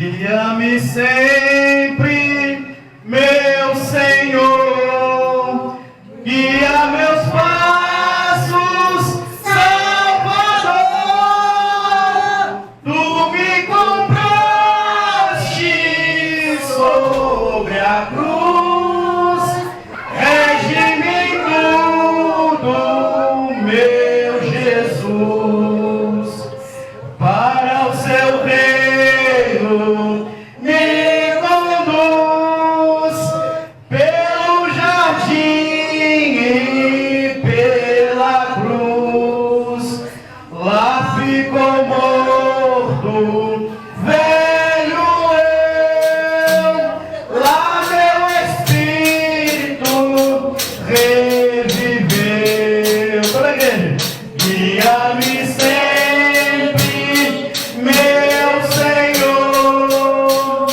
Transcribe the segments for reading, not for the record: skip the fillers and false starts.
Guia-me sempre, meu Senhor, guia meus passos, Salvador. Tu me compraste sobre a cruz, rege-me em tudo, meu Jesus, para o seu reino me conduz pelo jardim e pela cruz. Lá ficou morto, velho eu, lá meu espírito reviveu. Toda a igreja, guia-me sempre, meu Senhor,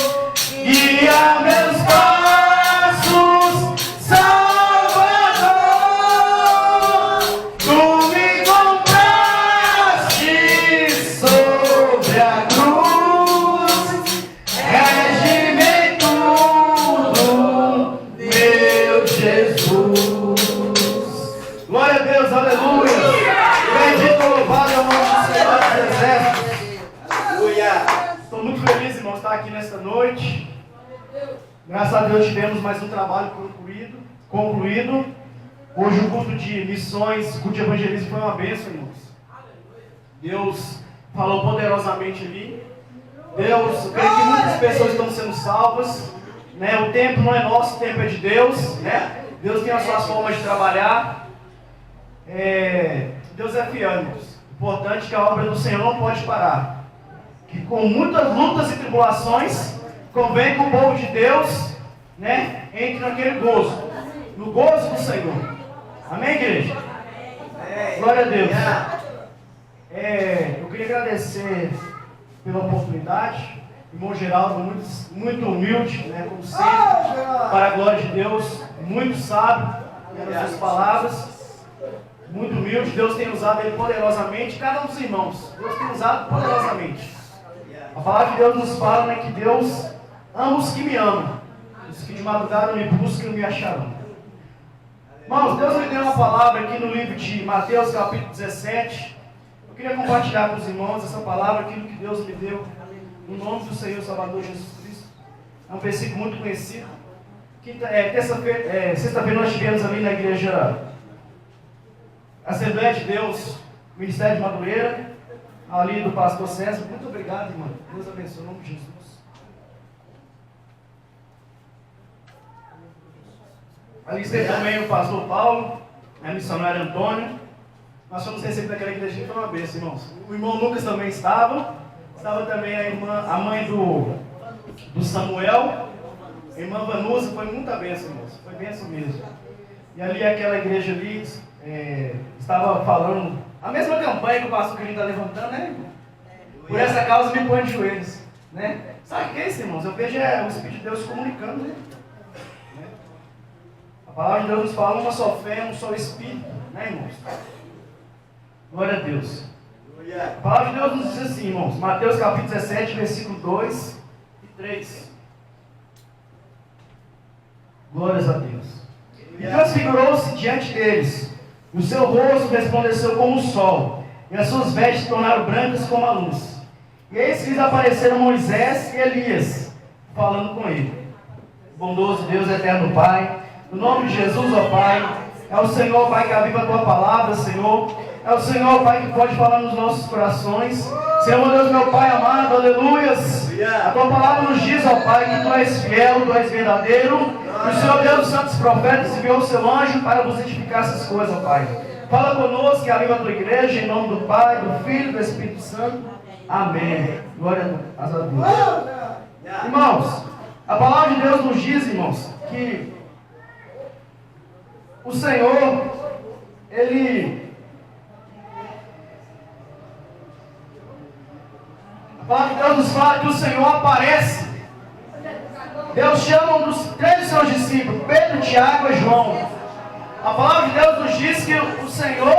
guia meus passos, Salvador. Tu me compraste sobre a cruz, rege-me em tudo, meu Jesus. Glória a Deus, aleluia. Bendito, louvado é o nome do Senhor dos Exércitos. Estou muito feliz, irmão, de estar aqui nesta noite. Graças a Deus tivemos mais um trabalho concluído. Hoje o culto de missões, o culto de evangelismo foi uma bênção, irmãos. Deus falou poderosamente ali. Deus, eu creio que muitas pessoas estão sendo salvas, né? O tempo não é nosso, o tempo é de Deus, né? Deus tem as suas formas de trabalhar. Deus é fiel, irmãos. Importante é que a obra do Senhor não pode parar. Que com muitas lutas e tribulações, convém que o povo de Deus, né, entre naquele gozo, no gozo do Senhor. Amém, igreja? Glória a Deus. Eu queria agradecer pela oportunidade. Irmão Geraldo, muito humilde, né, como sempre, para a glória de Deus, muito sábio nas suas palavras. Muito humilde, Deus tem usado ele poderosamente, cada um dos irmãos, Deus tem usado poderosamente. A palavra de Deus nos fala, né, que Deus ama os que me amam, os que de madrugada me buscam e me acharão. Irmãos, Deus me deu uma palavra aqui no livro de Mateus, capítulo 17. Eu queria compartilhar com os irmãos essa palavra, aquilo que Deus me deu, no nome do Senhor Salvador Jesus Cristo. É um versículo muito conhecido. Sexta-feira nós tivemos ali na igreja Assembleia de Deus, Ministério de Madureira, ali do pastor César. Muito obrigado, irmão. Deus abençoe, em nome de Jesus. Ali esteve também o pastor Paulo, a missionária Antônio. Nós fomos recebidos naquela igreja, foi uma bênção, irmãos. O irmão Lucas também estava. Estava também a mãe do Samuel. A irmã Vanusa, foi muita bênção, irmãos. Foi bênção mesmo. E ali aquela igreja ali, estava falando a mesma campanha que o pastor Querido está levantando, né, irmão? Por essa causa me põe de joelhos, né? Sabe o que é isso, irmãos? Eu vejo o Espírito de Deus comunicando, né? A palavra de Deus nos fala uma só fé, um só Espírito, né, irmãos? Glória a Deus. A palavra de Deus nos diz assim, irmãos, Mateus capítulo 17, versículo 2 e 3. Glórias a Deus. E transfigurou-se diante deles, e o seu rosto resplandeceu como o sol, e as suas vestes se tornaram brancas como a luz. E eis que lhes apareceram Moisés e Elias, falando com ele. Bondoso Deus eterno Pai, no nome de Jesus, ó Pai, é o Senhor, Pai, que aviva a Tua palavra, Senhor. É o Senhor, Pai, que pode falar nos nossos corações. Senhor, meu Deus, meu Pai amado, aleluias. A Tua palavra nos diz, ó Pai, que Tu és fiel, Tu és verdadeiro. E o Senhor Deus dos santos profetas enviou o seu anjo para vos edificar essas coisas, ó Pai. Fala conosco e aviva a Tua igreja, em nome do Pai, do Filho e do Espírito Santo. Amém. Glória a Deus. Irmãos, a palavra de Deus nos diz, irmãos, que o Senhor, a palavra de Deus nos fala que o Senhor aparece. Deus chama um dos três de seus discípulos, Pedro, Tiago e João. A palavra de Deus nos diz que o Senhor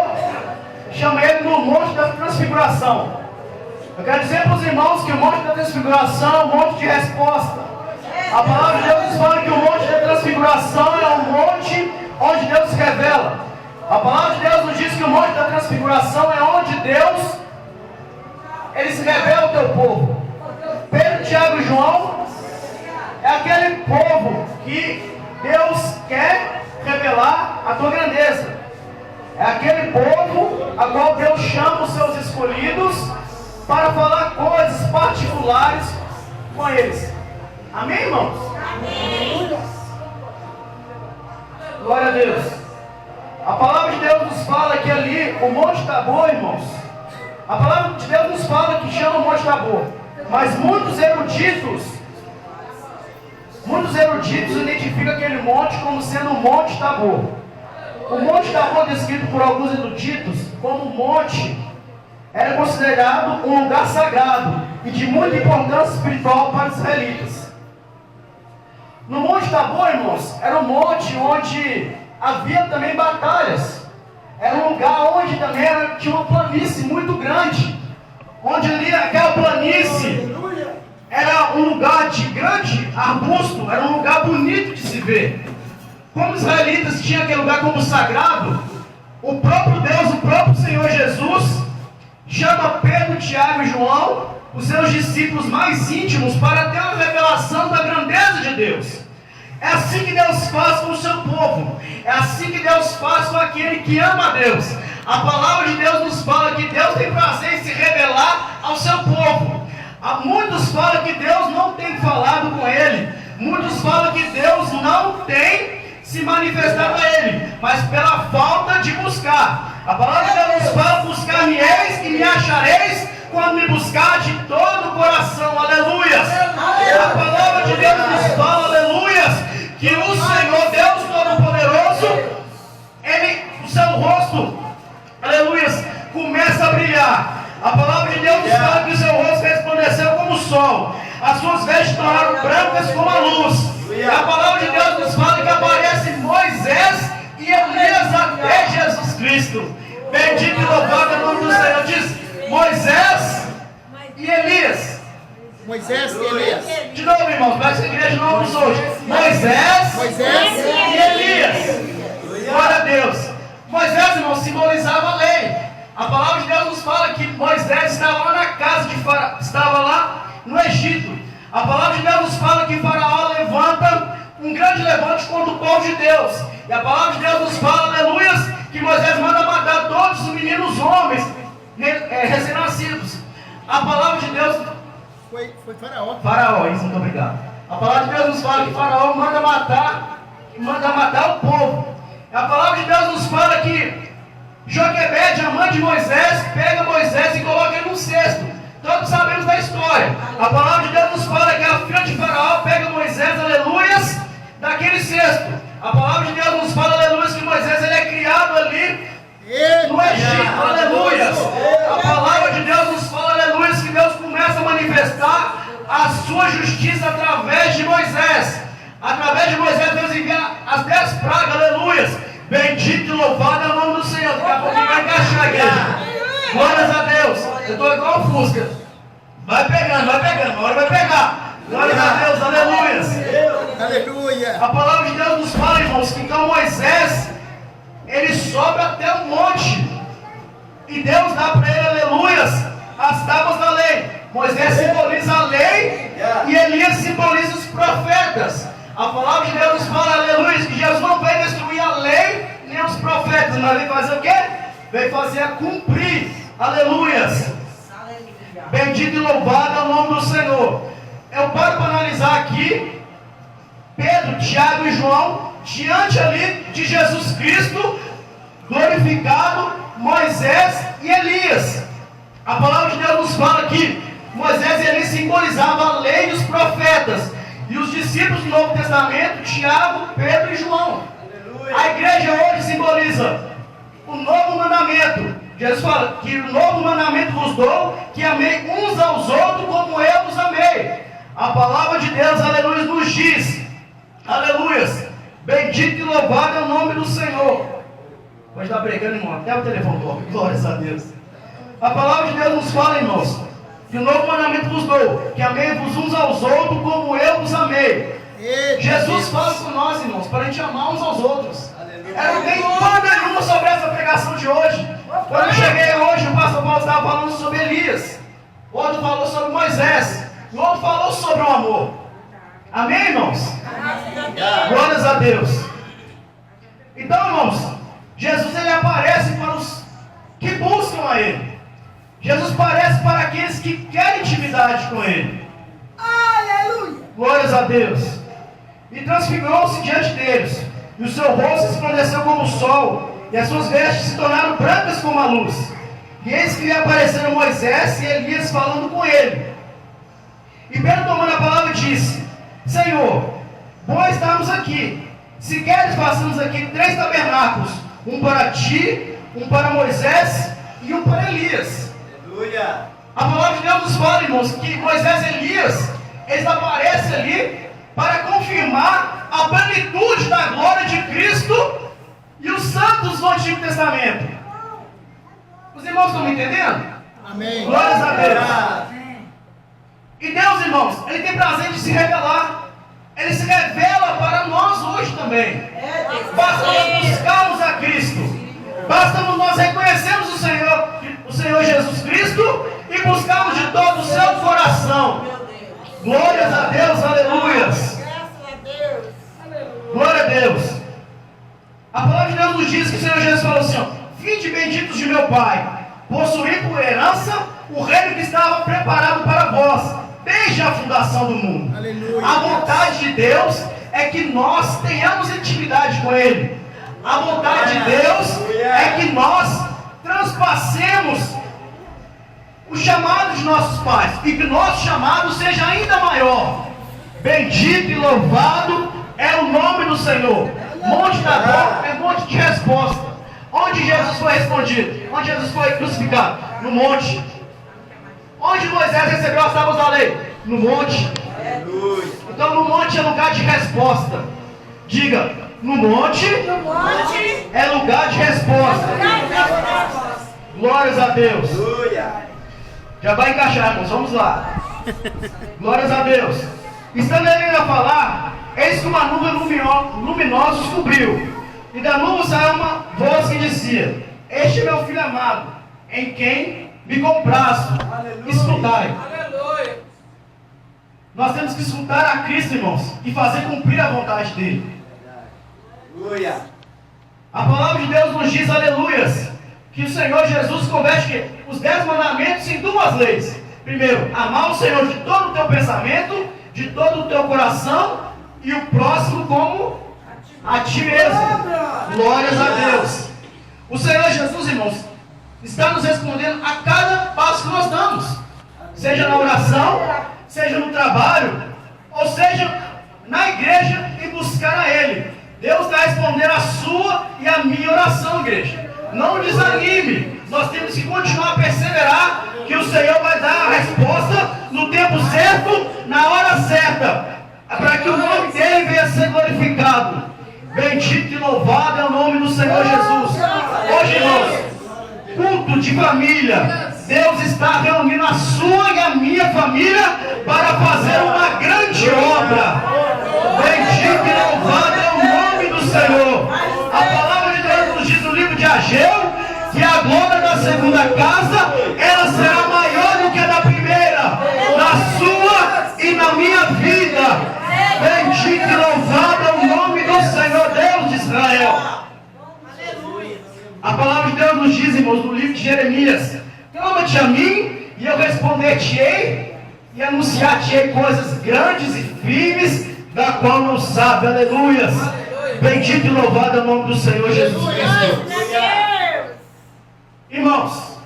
chama ele no monte da transfiguração. Eu quero dizer para os irmãos que o Monte da Transfiguração é um monte de resposta. A palavra de Deus nos fala que o Monte da Transfiguração é um monte onde Deus se revela. A palavra de Deus nos diz que o Monte da Transfiguração é onde Deus, Ele se revela ao teu povo. Pedro, Tiago e João é aquele povo que Deus quer revelar a tua grandeza. É aquele povo a qual Deus chama os seus escolhidos para falar coisas particulares com eles. Amém, irmãos? Amém. Glória a Deus. A palavra de Deus nos fala que ali, o Monte Tabor, irmãos, a palavra de Deus nos fala que chama o Monte Tabor. Mas muitos eruditos identificam aquele monte como sendo o Monte Tabor. O Monte Tabor, descrito por alguns eruditos como monte, era considerado um lugar sagrado e de muita importância espiritual para os israelitas. No Monte Tabor, irmãos, era um monte onde havia também batalhas. Era um lugar onde também tinha uma planície muito grande, onde ali aquela planície era um lugar de grande arbusto, era um lugar bonito de se ver. Como os israelitas tinham aquele lugar como sagrado, o próprio Deus, o próprio Senhor Jesus, chama Pedro, Tiago e João, os seus discípulos mais íntimos, para ter uma revelação da grandeza de Deus. É assim que Deus faz com o seu povo. É assim que Deus faz com aquele que ama a Deus. A palavra de Deus nos fala que Deus tem prazer em se revelar ao seu povo. Muitos falam que Deus não tem falado com ele. Muitos falam que Deus não tem se manifestado a ele, mas pela falta de buscar. A palavra de Deus nos fala: buscar-me-eis e me achareis quando me buscar de todo o coração. Aleluias. A palavra de Deus nos fala, aleluias, que o Senhor Deus Todo-Poderoso, o seu rosto, aleluias, começa a brilhar. A palavra de Deus nos fala que o seu rosto resplandeceu como o sol, as suas vestes tornaram brancas como a luz. E a palavra de Deus nos fala que aparece Moisés e Elias até Jesus Cristo. Bendito e louvado é o nome do Senhor. Diz Moisés e Elias. Moisés e Elias. De novo, irmãos, para essa igreja não vamos hoje. Moisés e Elias. Glória a Deus. Moisés, irmãos, simbolizava a lei. A palavra de Deus nos fala que Moisés estava lá na casa de Faraó, estava lá no Egito. A palavra de Deus nos fala que Faraó levanta um grande levante contra o povo de Deus. E a palavra de Deus nos fala, aleluias, que Moisés manda matar todos os meninos homens recém-nascidos. A palavra de Deus... Foi Faraó. Faraó, isso, muito obrigado. A palavra de Deus nos fala que Faraó manda matar o povo. A palavra de Deus nos fala que Joquebede, a mãe de Moisés, pega Moisés e coloca ele num cesto. Todos sabemos da história. A palavra de Deus nos fala que a filha de Faraó pega Moisés, aleluias, daquele cesto. A palavra de Deus nos fala, aleluias, que Moisés ele é criado ali no Egito, aleluias. A palavra de Deus nos fala, aleluias, que Deus começa a manifestar a sua justiça através de Moisés. Através de Moisés, Deus envia as 10 pragas, aleluias. Bendito e louvado é o nome do Senhor. Daqui a pouco vai encaixar a igreja. Glórias a Deus. Eu estou igual o Fusca. Vai pegando, agora vai pegar. Glórias a Deus, aleluias. Aleluia. A palavra de Deus nos fala, irmãos, que então Moisés, ele sobe até o monte. E Deus dá para ele, aleluias, as tábuas da lei. Moisés simboliza a lei e Elias simboliza os profetas. A palavra de Deus nos fala, aleluia, que Jesus não veio destruir a lei nem os profetas, mas veio fazer o quê? Veio fazer a cumprir, aleluias. Bendito e louvado é o nome do Senhor. Eu paro para analisar aqui Pedro, Tiago e João diante ali de Jesus Cristo glorificado, Moisés e Elias. A palavra de Deus nos fala que Moisés e Elias simbolizavam a lei e os profetas. E os discípulos do Novo Testamento, Tiago, Pedro e João. Aleluia. A igreja hoje simboliza o novo mandamento. Jesus fala que o novo mandamento vos dou, que amei uns aos outros como eu vos amei. A palavra de Deus, aleluia, nos diz, aleluia, bendito e louvado é o nome do Senhor. Pode estar pregando, irmão, até o telefone toca, glórias a Deus. A palavra de Deus nos fala, irmãos, Que o novo mandamento vos dou, que amei-vos uns aos outros como eu vos amei. Eita, Jesus Deus. fala com nós, irmãos, para a gente amar uns aos outros. Aleluia. Eu não tenho dúvida nenhuma sobre essa pregação de hoje. Quando eu cheguei hoje, o pastor Paulo estava falando sobre Elias. O outro falou sobre Moisés. O outro falou sobre o amor. Amém, irmãos? Glórias a Deus. Então, irmãos, Jesus ele aparece para os que buscam a Ele. Jesus aparece para aqueles que querem intimidade com Ele. Aleluia. Glórias a Deus. E transfigurou-se diante deles. E o seu rosto resplandeceu como o sol. E as suas vestes se tornaram brancas como a luz. E eis que lhe apareceram Moisés e Elias falando com ele. E Pedro, tomando a palavra, disse: Senhor, bom estarmos aqui. Se queres, façamos aqui 3 tabernáculos: um para ti, um para Moisés e um para Elias. Aleluia. A palavra de Deus nos fala, irmãos, que Moisés e Elias, eles aparecem ali para confirmar a plenitude da glória de Cristo e os santos do Antigo Testamento. Os irmãos estão me entendendo? Amém. Glórias a Deus. E Deus, irmãos, Ele tem prazer de se revelar. Ele se revela para nós hoje também. Basta nós buscarmos a Cristo. Basta nós reconhecermos o Senhor Jesus Cristo e buscarmos de todo o seu coração. Glórias a Deus, aleluias. Glória a Deus. A palavra de Deus nos diz que o Senhor Jesus falou assim: ó, vinde benditos de meu Pai, possuí por herança o reino que estava preparado para vós, desde a fundação do mundo. Aleluia. A vontade de Deus é que nós tenhamos intimidade com Ele. A vontade de Deus é que nós transpassemos o chamado de nossos pais e que o nosso chamado seja ainda maior. Bendito e louvado é o nome do Senhor. Monte da Dor é monte de resposta. Onde Jesus foi respondido? Onde Jesus foi crucificado? No monte. Onde Moisés recebeu as tábuas da lei? No monte. Aleluia. Então no monte é lugar de resposta. Diga, no monte é lugar de resposta. Glórias a Deus. Aleluia. Já vai encaixar, irmãos, vamos lá. Glórias a Deus. Estando ele a falar, eis que uma nuvem luminosa os cobriu. E da nuvem saiu uma voz que dizia: Este é meu filho amado, em quem me comprazo. Escutai. Nós temos que escutar a Cristo, irmãos, e fazer cumprir a vontade dele. Aleluia. A palavra de Deus nos diz, aleluias, que o Senhor Jesus converte os 10 mandamentos em 2 leis. Primeiro, amar o Senhor de todo o teu pensamento, de todo o teu coração, e o próximo como a ti mesmo. Glórias a Deus. O Senhor Jesus, irmãos, está nos respondendo a cada passo que nós damos. Seja na oração, seja no trabalho, ou seja na igreja e buscar a Ele. Deus está respondendo a sua e a minha oração, igreja. Não desanime. Nós temos que continuar a perseverar, que o Senhor vai dar a resposta no tempo certo, na hora certa, para que o nome dele venha a ser glorificado. Bendito e louvado é o nome do Senhor Jesus. Hoje, irmãos, culto de família. Deus está reunindo a sua e a minha família para fazer uma grande obra. Bendito e louvado é o nome do Senhor. A palavra de Deus nos diz no livro de Ageu que a glória da segunda casa, ela será maior do que a da primeira, na sua e na minha vida. Bendito e louvado é o nome do Senhor Deus de Israel. A palavra de Deus nos diz, irmãos, no livro de Jeremias: clama-te a mim e eu responder-te-ei e anunciar-te-ei coisas grandes e firmes, da qual não sabe. Aleluias. Bendito e louvado é o nome do Senhor Jesus Cristo. Irmãos,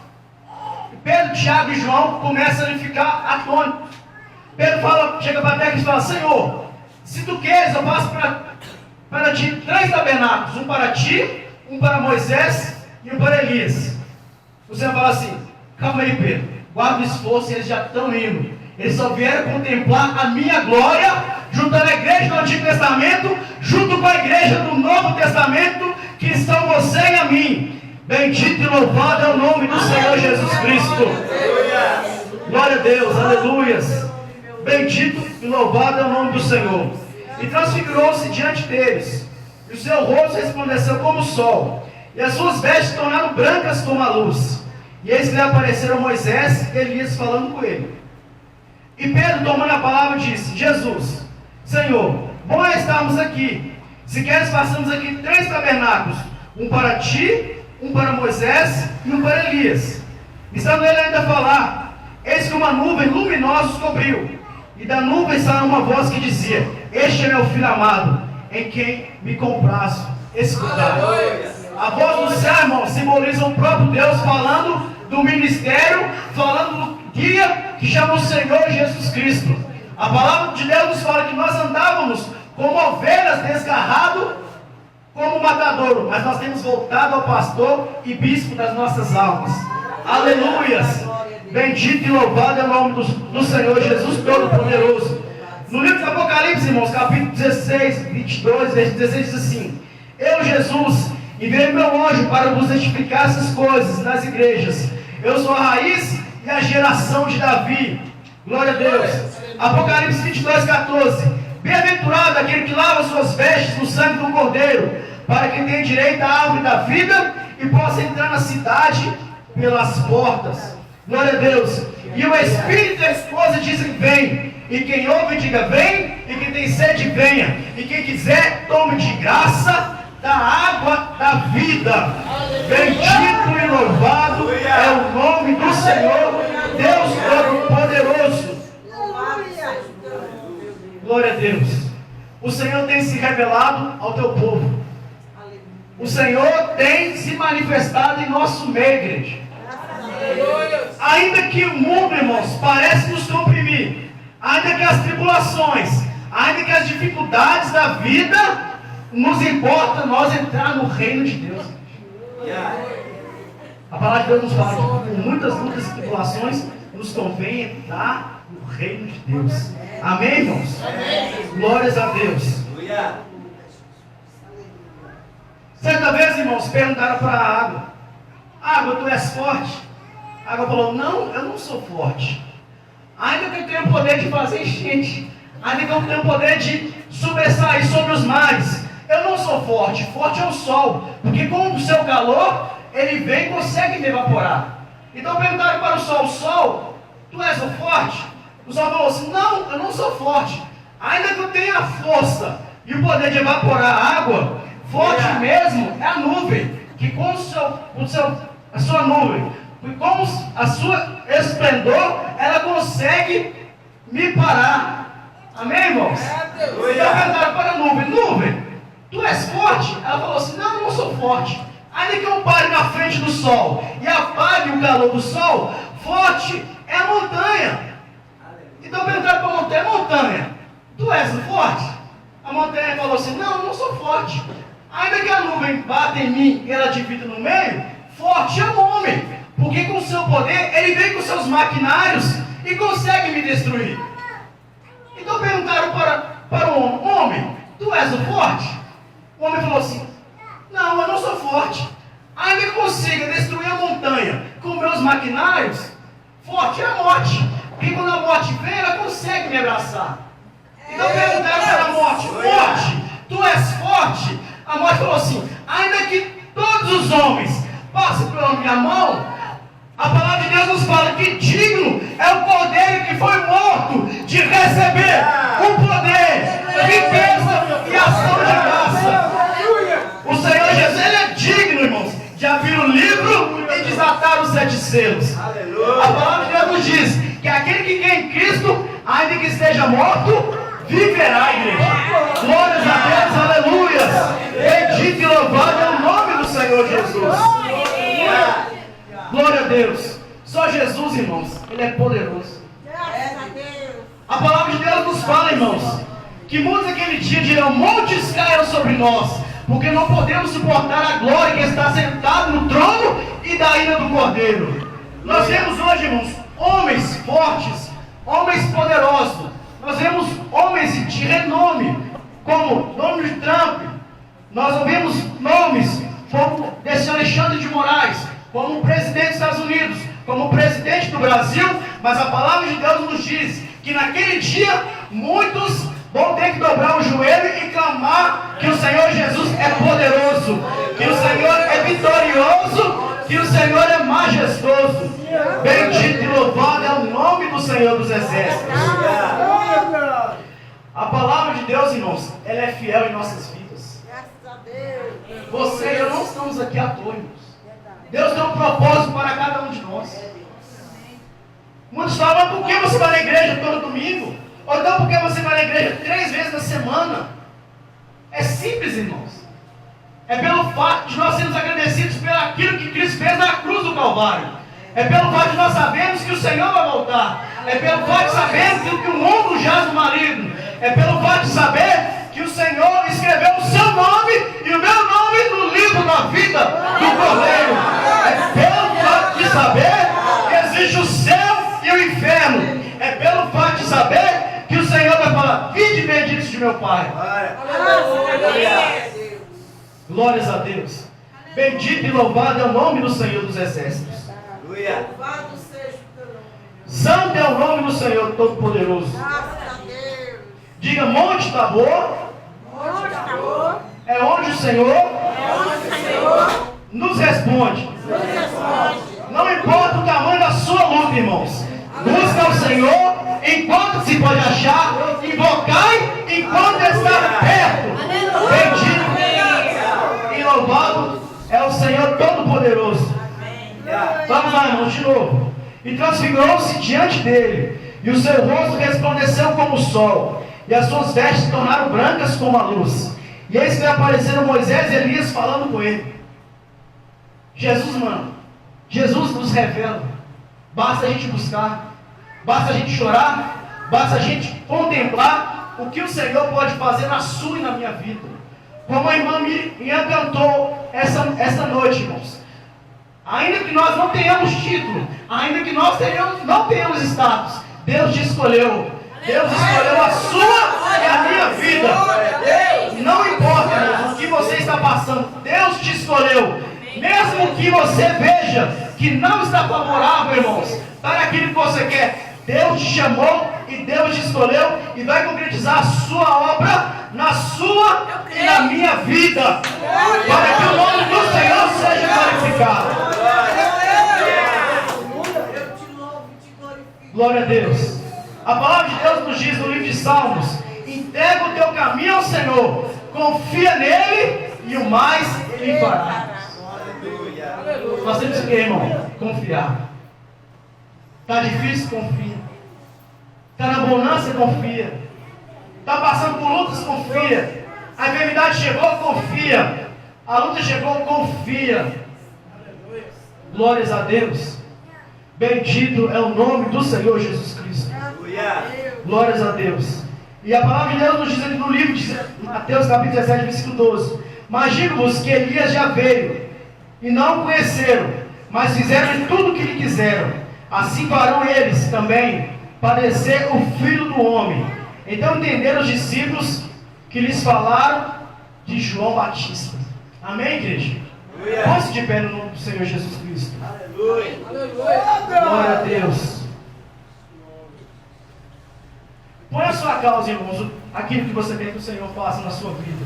Pedro, Tiago e João começam a ficar atônitos. Pedro chega para a terra e fala: Senhor, se tu queres, eu faço para ti 3 tabernáculos, um para ti, um para Moisés e um para Elias. O Senhor fala assim: calma aí, Pedro, guarda o esforço, eles já estão indo. Eles só vieram contemplar a minha glória, juntando a igreja do Antigo Testamento, junto com a igreja do Novo Testamento, que estão você e a mim. Bendito e louvado é o nome do Senhor Jesus Cristo. Glória a Deus, aleluias. Bendito e louvado é o nome do Senhor. E transfigurou-se diante deles, e o seu rosto resplandeceu como o sol, e as suas vestes tornaram brancas como a luz. E eis que lhe apareceram Moisés e Elias falando com ele. E Pedro, tomando a palavra, disse: Jesus, Senhor, bom é estarmos aqui. Se queres, façamos aqui 3 tabernáculos: um para ti, um para Moisés e um para Elias. Estando ele ainda a falar, eis que uma nuvem luminosa os cobriu. E da nuvem saiu uma voz que dizia: Este é meu filho amado, em quem me comprazo escutar. A voz do céu, irmão, simboliza o próprio Deus falando do ministério, falando do guia que chama o Senhor Jesus Cristo. A palavra de Deus nos fala que nós andávamos como ovelhas desgarrado como matadouro, mas nós temos voltado ao pastor e bispo das nossas almas. Aleluias! Bendito e louvado é o nome do Senhor Jesus Todo-Poderoso. No livro do Apocalipse, irmãos, capítulo 16, 22, versículo 16, diz assim: Eu, Jesus, enviei meu anjo para vos testificar essas coisas nas igrejas. Eu sou a raiz e a geração de Davi. Glória a Deus. Apocalipse 22, 14. Bem-aventurado aquele que lava suas vestes no sangue do Cordeiro, para que tenha direito à árvore da vida e possa entrar na cidade pelas portas. Glória a Deus. E o Espírito e a esposa dizem: Vem. E quem ouve, diga: Vem. E quem tem sede, venha. E quem quiser, tome de graça da água da vida. Bendito e louvado é o nome do Senhor, Deus Todo-Poderoso. Glória a Deus. O Senhor tem se revelado ao teu povo. O Senhor tem se manifestado em nosso meio, igreja. Ainda que o mundo, irmãos, parece nos comprimir, ainda que as tribulações, ainda que as dificuldades da vida, nos importa nós entrar no reino de Deus. A palavra de Deus nos fala que com muitas lutas e tribulações nos convém entrar no reino de Deus. Amém, irmãos? Glórias a Deus. Certa vez, irmãos, perguntaram para a água: Água, tu és forte? A água falou: Não, eu não sou forte. Ainda que eu tenha o poder de fazer enchente, ainda que eu tenha o poder de sobressair sobre os mares, eu não sou forte. Forte é o sol, porque com o seu calor, ele vem e consegue me evaporar. Então perguntaram para o sol: Sol, tu és o forte? O sol falou assim: Não, eu não sou forte. Ainda que eu tenha a força e o poder de evaporar a água, forte mesmo é a nuvem, que com a sua nuvem, e com a sua esplendor, ela consegue me parar. Amém, irmãos? Então perguntaram para a nuvem: Nuvem, tu és forte? Ela falou assim: Não, eu não sou forte. Ainda que eu pare na frente do sol e apague o calor do sol, forte é a montanha. Então perguntaram para a montanha: Montanha, tu és o forte? A montanha falou assim: Não, eu não sou forte. Ainda que a nuvem bata em mim e ela divida no meio, forte é o homem, porque com o seu poder ele vem com seus maquinários e consegue me destruir. Então perguntaram para o homem: Homem, tu és o forte? O homem falou assim: Não, eu não sou forte. Ainda que consiga destruir a montanha com meus maquinários, forte é a morte, porque quando a morte vem, ela consegue me abraçar. Então perguntaram para a morte: Morte, tu és forte? A morte falou assim: Ainda que todos os homens passem pela minha mão, a palavra de Deus nos fala que digno é o cordeiro que foi morto de receber o poder, riqueza e ação de graça. O Senhor Jesus, ele é digno, irmãos, de abrir o livro e desatar os 7 selos. A palavra de Deus nos diz que aquele que quer em Cristo, ainda que esteja morto, viverá, igreja. Glórias a Deus, aleluia. Bendito e louvado é o nome do Senhor Jesus. Glória a Deus. Só Jesus, irmãos, ele é poderoso. A palavra de Deus nos fala, irmãos, que muitos naquele dia dirão: montes caíram sobre nós, porque não podemos suportar a glória que está sentado no trono e da ira do Cordeiro. Nós vemos hoje, irmãos, homens fortes, homens poderosos. Nós vemos homens de renome, como Donald Trump. Nós ouvimos nomes como desse Alexandre de Moraes, como o presidente dos Estados Unidos, como o presidente do Brasil. Mas a palavra de Deus nos diz que naquele dia muitos vão ter que dobrar o joelho e clamar que o Senhor Jesus é poderoso, que o Senhor é vitorioso, que o Senhor é majestoso. Bendito e louvado é o nome do Senhor dos Exércitos. A palavra de Deus, irmãos, ela é fiel em nossas vidas. Você e eu não estamos aqui à toa, irmãos. Deus tem um propósito para cada um de nós. Muitos falam, mas por que você vai na igreja todo domingo? Ou então por que você vai na igreja 3 vezes na semana? É simples, irmãos. É pelo fato de nós sermos agradecidos pelo aquilo que Cristo fez na cruz do Calvário. É pelo fato de nós sabermos que o Senhor vai voltar. É pelo fato de sabermos que o mundo jaz no maligno. É pelo fato de saber que o Senhor escreveu o seu nome e o meu nome no livro da vida do Cordeiro. É pelo fato de saber que existe o céu e o inferno. É pelo fato de saber que o Senhor vai falar: vinde benditos de meu Pai. Glórias a Deus. Bendito e louvado é o nome do Senhor dos Exércitos. Louvado seja o teu nome. Santo é o nome do Senhor Todo-Poderoso. Graças a Deus. Diga: Monte Tabor Monte Tabor é onde o Senhor é onde o Senhor nos responde. nos responde. Não importa o tamanho da sua luta, irmãos. Busca o Senhor enquanto se pode achar. Invocai enquanto está perto. Bendito e louvado é o Senhor Todo-Poderoso. Vamos lá, irmãos, de novo. E transfigurou-se diante dele, e o seu rosto resplandeceu como o sol, e as suas vestes se tornaram brancas como a luz. E eis que apareceram Moisés e Elias falando com ele. Jesus, mano, Jesus nos revela. Basta a gente buscar, basta a gente chorar, basta a gente contemplar o que o Senhor pode fazer na sua e na minha vida. Como a irmã Miriam cantou essa noite, irmãos. Ainda que nós não tenhamos título, ainda que nós não tenhamos status, Deus te escolheu. Deus escolheu a sua e a minha vida. Não importa, irmãos, o que você está passando, Deus te escolheu. Mesmo que você veja que não está favorável, irmãos, para aquilo que você quer, Deus te chamou e Deus te escolheu e vai concretizar a sua obra na sua e na minha vida, para que o nome do Senhor seja glorificado. Eu te louvo e te glorifico. Glória a Deus. A palavra de Deus nos diz no livro de Salmos: entrega o teu caminho ao Senhor, confia nele e o mais ele fará. Nós temos que, irmão, confiar. Está difícil? Confia. Está na bonança? Confia. Está passando por lutas? Confia. A enfermidade chegou? Confia. A luta chegou? Confia. Glórias a Deus. Bendito é o nome do Senhor Jesus Cristo. Glórias a Deus. E a palavra de Deus nos diz aqui no livro de Mateus capítulo 17, versículo 12: mas digo-vos que Elias já veio e não o conheceram, mas fizeram tudo o que lhe quiseram. Assim farão eles também padecer o Filho do Homem. Então entenderam os discípulos que lhes falaram de João Batista. Amém, igreja? Põe-se de pé no nome do Senhor Jesus Cristo. Glória a Deus. Põe a sua causa, irmãos, aquilo que você quer que o Senhor faça na sua vida.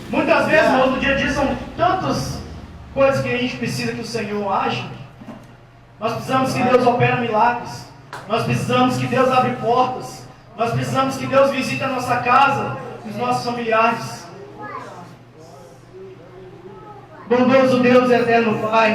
Muitas vezes, irmãos, no dia a dia são tantas coisas que a gente precisa que o Senhor age. Nós precisamos que Deus opere milagres. Nós precisamos que Deus abra portas. Nós precisamos que Deus visite a nossa casa, os nossos familiares. Bondoso Deus, eterno Pai,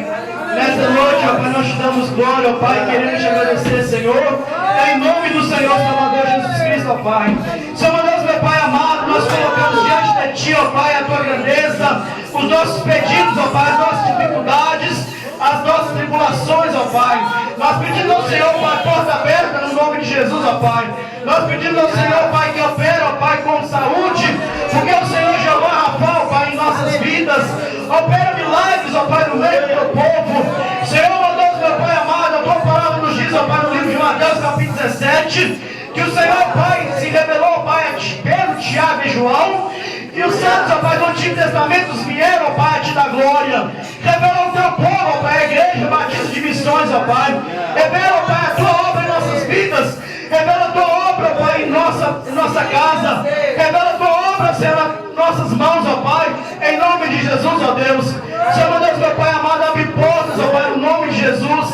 nesta noite, ó Pai, nós te damos glória, ó Pai, queremos te agradecer, Senhor, em nome do Senhor Salvador Jesus Cristo, ó Pai. Senhor Deus, meu Pai amado, nós colocamos diante de Ti, ó Pai, a Tua grandeza, os nossos pedidos, ó Pai, as nossas dificuldades, as nossas tribulações, ó Pai. Nós pedimos ao Senhor, Pai, porta aberta no nome de Jesus, ó Pai. Nós pedimos ao Senhor, Pai, que opera, ó Pai, com saúde, porque o Senhor já vai Rafa, ó Pai, em nossas vidas. Opera milagres, ó Pai, no meio do teu povo. Senhor, meu Deus, meu Pai amado, a Tua palavra nos diz, ó Pai, no livro de Mateus, capítulo 17, que o Senhor, Pai, se revelou, ó Pai, a Pedro, Tiago e João, E os santos, ó Pai, do Antigo Testamento vieram, ó Pai, a te dar glória. Revela o teu povo, ó Pai, a Igreja Batista de Missões, ó Pai. Revela, ó Pai, a tua obra em nossas vidas. Revela a tua obra, ó Pai, em nossa casa. Revela a tua obra, Senhor, em nossas mãos, ó Pai. Em nome de Jesus, ó Deus. Senhor, meu Deus, meu Pai amado, abre portas, ó Pai, no nome de Jesus.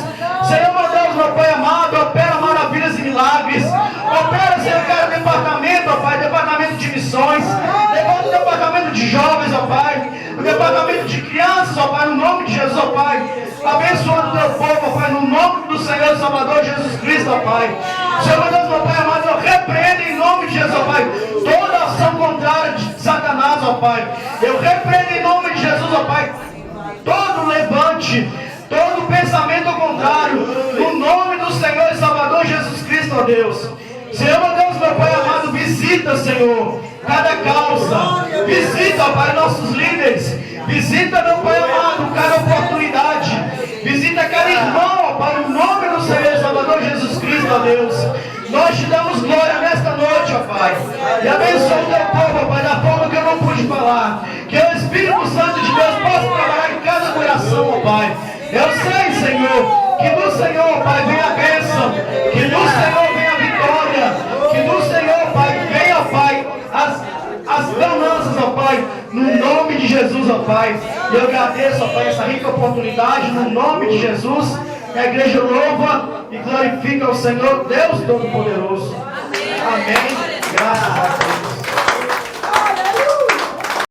Senhor, meu Deus, meu Pai amado, opera maravilhas e milagres. Opera, Senhor, cada departamento, ó Pai, departamento de missões. Levanta o departamento de jovens, ó Pai. O departamento de crianças, ó Pai, no nome de Jesus, ó Pai. Abençoando o teu povo, ó Pai, no nome do Senhor e Salvador Jesus Cristo, ó Pai. Senhor, meu Deus, meu Pai amado, eu repreendo em nome de Jesus, ó Pai, toda ação contrária de Satanás, ó Pai. Eu repreendo em nome de Jesus, ó Pai, todo levante, todo pensamento contrário, no nome do Senhor e Salvador Jesus Cristo, ó Deus. Senhor, meu Deus, meu Pai amado, visita, Senhor, cada causa, visita, ó Pai, nossos líderes, visita, meu Pai amado, cada oportunidade, visita cada irmão, ó Pai, no nome do Senhor e Salvador Jesus Cristo, ó Deus. Nós te damos glória nesta noite, ó Pai, e abençoa o teu povo, ó Pai, da forma que eu não pude falar, que o Espírito Santo de Deus possa trabalhar em cada coração, ó Pai. Eu sei, Senhor, que do Senhor, Pai, vem a bênção, que do Senhor vem a vitória, que do Senhor, Pai, vem, ó Pai, as ganâncias, ó Pai, no nome de Jesus, ó Pai. E eu agradeço, ó Pai, essa rica oportunidade, no nome de Jesus. Que a igreja louva e glorifica o Senhor, Deus Todo-Poderoso. Amém. Graças a Deus.